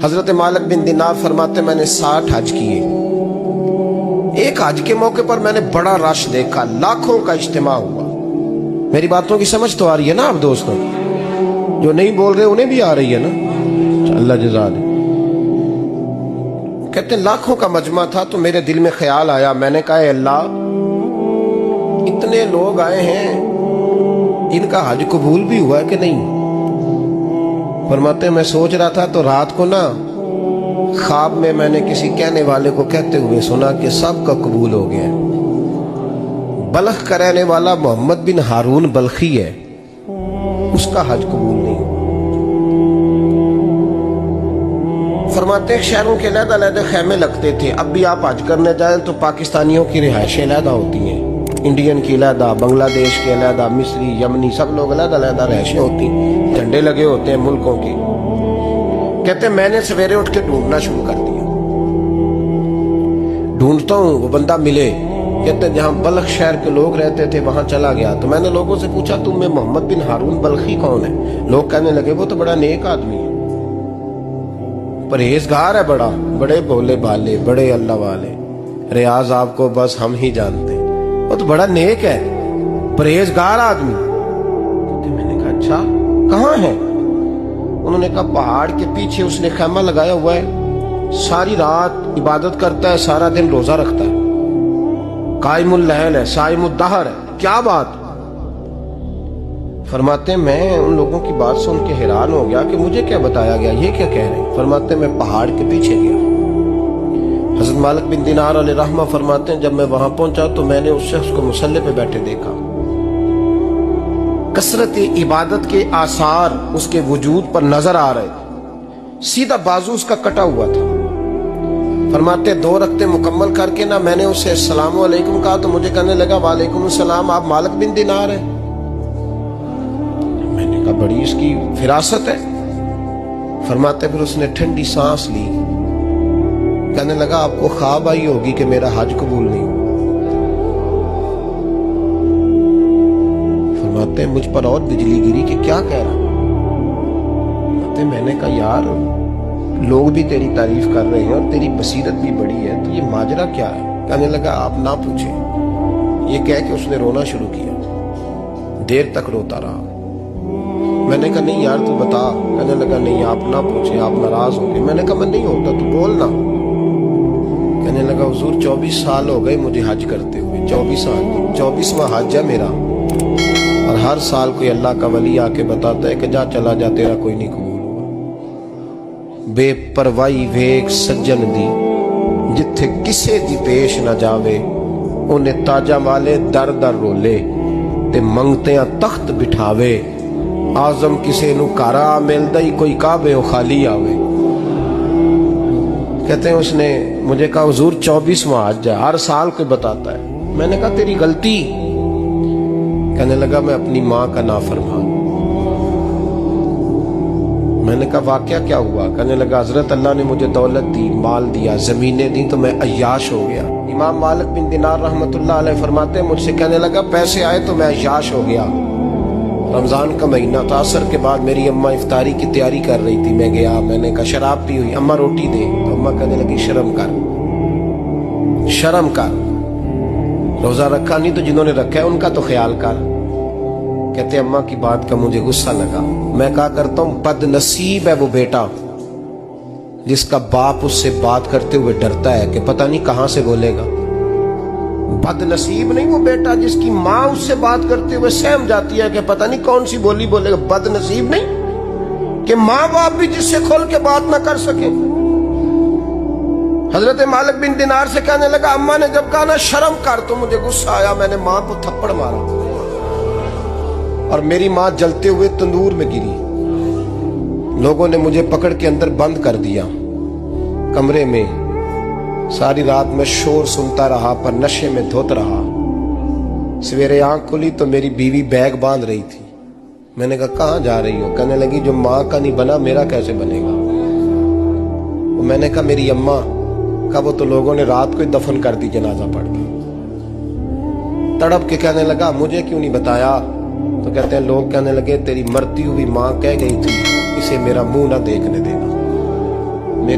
حضرت مالک بن دینار فرماتے میں نے 60 حج کیے. ایک حج کے موقع پر میں نے بڑا رش دیکھا, لاکھوں کا اجتماع ہوا. میری باتوں کی سمجھ تو آ رہی ہے نا آپ دوستوں؟ جو نہیں بول رہے انہیں بھی آ رہی ہے نا؟ اللہ جزا دے. کہتے ہیں لاکھوں کا مجمع تھا تو میرے دل میں خیال آیا, میں نے کہا اے اللہ, اتنے لوگ آئے ہیں, ان کا حج قبول بھی ہوا ہے کہ نہیں؟ فرماتے ہیں میں سوچ رہا تھا تو رات کو نا خواب میں نے کسی کہنے والے کو کہتے ہوئے سنا کہ سب کا قبول ہو گیا ہے. بلخ کا رہنے والا محمد بن ہارون بلخی ہے, اس کا حج قبول نہیں. فرماتے ہیں شہروں کے علیحدہ علیحدہ خیمے لگتے تھے. اب بھی آپ حج کرنے جائیں تو پاکستانیوں کی رہائشیں علیحدہ ہوتی ہیں, انڈین کی علیحدہ, بنگلہ دیش کے علیحدہ, مصری, یمنی, سب لوگ علیحدہ علیحدہ رہائشیں ہوتی ہیں, جھنڈے لگے ہوتے ہیں ملکوں کی. کہتے ہیں میں نے سویرے اٹھ کے ڈھونڈنا شروع کر دیا. ڈھونڈتا ہوں وہ بندہ ملے. کہتے ہیں جہاں بلخ شہر کے لوگ رہتے تھے وہاں چلا گیا تو میں نے لوگوں سے پوچھا تم میں محمد بن ہارون بلخی کون ہے؟ لوگ کہنے لگے وہ تو بڑا نیک آدمی ہے, پرہیزگار ہے, بڑے بولے بالے, بڑے اللہ والے, ریاض آپ کو بس ہم ہی جانتے ہیں, وہ تو بڑا نیک ہے, پرہیزگار آدمی. میں نے کہا اچھا کہاں ہے؟ انہوں نے کہا پہاڑ کے پیچھے اس نے خیمہ لگایا ہوا ہے, ساری رات عبادت کرتا ہے, سارا دن روزہ رکھتا ہے, قائم اللیل ہے, صائم الدہر ہے. کیا بات؟ فرماتے ہیں میں ان لوگوں کی بات سن کے حیران ہو گیا کہ مجھے کیا بتایا گیا, یہ کیا کہہ رہے ہیں. فرماتے ہیں میں پہاڑ کے پیچھے گیا. حضرت مالک بن دینار علیہ رحمہ فرماتے ہیں جب میں وہاں پہنچا تو میں نے اس شخص کو مصلی پہ بیٹھے دیکھا. کثرت عبادت کے آثار اس کے وجود پر نظر آ رہے تھے. سیدھا بازو اس کا کٹا ہوا تھا. فرماتے 2 رکعتیں مکمل کر کے نا میں نے اسے السلام علیکم کہا تو مجھے کہنے لگا وعلیکم السلام, آپ مالک بن دینار ہیں؟ میں نے کہا بڑی اس کی فراست ہے. فرماتے پھر اس نے ٹھنڈی سانس لی, کہنے لگا آپ کو خواب آئی ہوگی کہ میرا حج قبول نہیں ہوا. فرماتے مجھ پر اور بجلی گری کہ کیا کہہ رہا. فرماتے میں نے کہا یار لوگ بھی تیری تعریف کر رہے ہیں اور تیری بصیرت بھی بڑی ہے, تو یہ ماجرا کیا ہے؟ کہنے لگا آپ نہ پوچھیں. یہ کہہ کے اس نے رونا شروع کیا, دیر تک روتا رہا. میں نے کہا نہیں یار تو بتا. کہنے لگا نہیں آپ نہ پوچھیں, آپ ناراض ہوں گے. میں نے کہا میں نہیں ہوتا, تو بولنا. کہنے لگا حضور 24 سال ہو گئے مجھے حج کرتے ہوئے, 24 سال, 24واں حج ہے میرا, اور ہر سال کوئی اللہ کا ولی آ کے بتاتا ہے کہ جا چلا جا تیرا کوئی نہیں قبول. بے پروائی ویک سجن دی جتھے کسے دی پیش نہ جاوے, انہیں تاجہ والے در در رولے تے منگتیاں تخت بٹھاوے. آزم کسے نو کارا ملدا ہی کوئی کعبے و خالی آوے. کہتے ہیں اس نے مجھے کہا حضور 24واں حج ہے, ہر سال کوئی بتاتا ہے. میں نے کہا تیری غلطی. کہنے لگا میں اپنی ماں کا نافرمان. میں نے کہا واقعہ کیا ہوا؟ کہنے لگا حضرت اللہ نے مجھے دولت دی, مال دیا, زمینیں دی تو میں عیاش ہو گیا. امام مالک بن دینار رحمت اللہ علیہ فرماتے ہیں مجھ سے کہنے لگا پیسے آئے تو میں عیاش ہو گیا. رمضان کا مہینہ تھا, عصر کے بعد میری اماں افطاری کی تیاری کر رہی تھی, میں گیا. میں نے کہا شراب پی ہوئی, اماں روٹی دے. تو اماں کہنے لگی شرم کر, شرم کر, روزہ رکھا نہیں تو جنہوں نے رکھا ہے ان کا تو خیال کر. کہتے اماں کی بات کا مجھے غصہ لگا. میں کہا کرتا ہوں بد نصیب ہے وہ بیٹا جس کا باپ اس سے بات کرتے ہوئے ڈرتا ہے کہ پتہ نہیں کہاں سے بولے گا. بد نصیب نہیں وہ بیٹا جس کی ماں اس سے بات کرتے ہوئے سہم جاتی ہے کہ پتہ نہیں کون سی بولی بولے گا. بد نصیب نہیں کہ ماں باپ بھی جس سے کھول کے بات نہ کر سکے. حضرت مالک بن دینار سے کہنے لگا اماں نے جب کہا نا شرم کر تو مجھے غصہ آیا, میں نے ماں کو تھپڑ مارا اور میری ماں جلتے ہوئے تندور میں گری. لوگوں نے مجھے پکڑ کے اندر بند کر دیا کمرے میں. ساری رات میں شور سنتا رہا پر نشے میں دھوت رہا. سویرے آنکھ کھلی تو میری بیوی بیگ باندھ رہی تھی. میں نے کہا کہاں جا رہی ہو؟ کہنے لگی جو ماں کا نہیں بنا میرا کیسے بنے گا. میں نے کہا میری اماں کا وہ تو لوگوں نے رات کو ہی دفن کر دی جنازہ پڑھ کے. تڑپ کے کہنے لگا مجھے کیوں نہیں بتایا؟ تو کہتے ہیں لوگ کہنے لگے تیری مرتی ہوئی ماں کہہ گئی تھی اسے میرا منہ نہ دیکھنے دینا.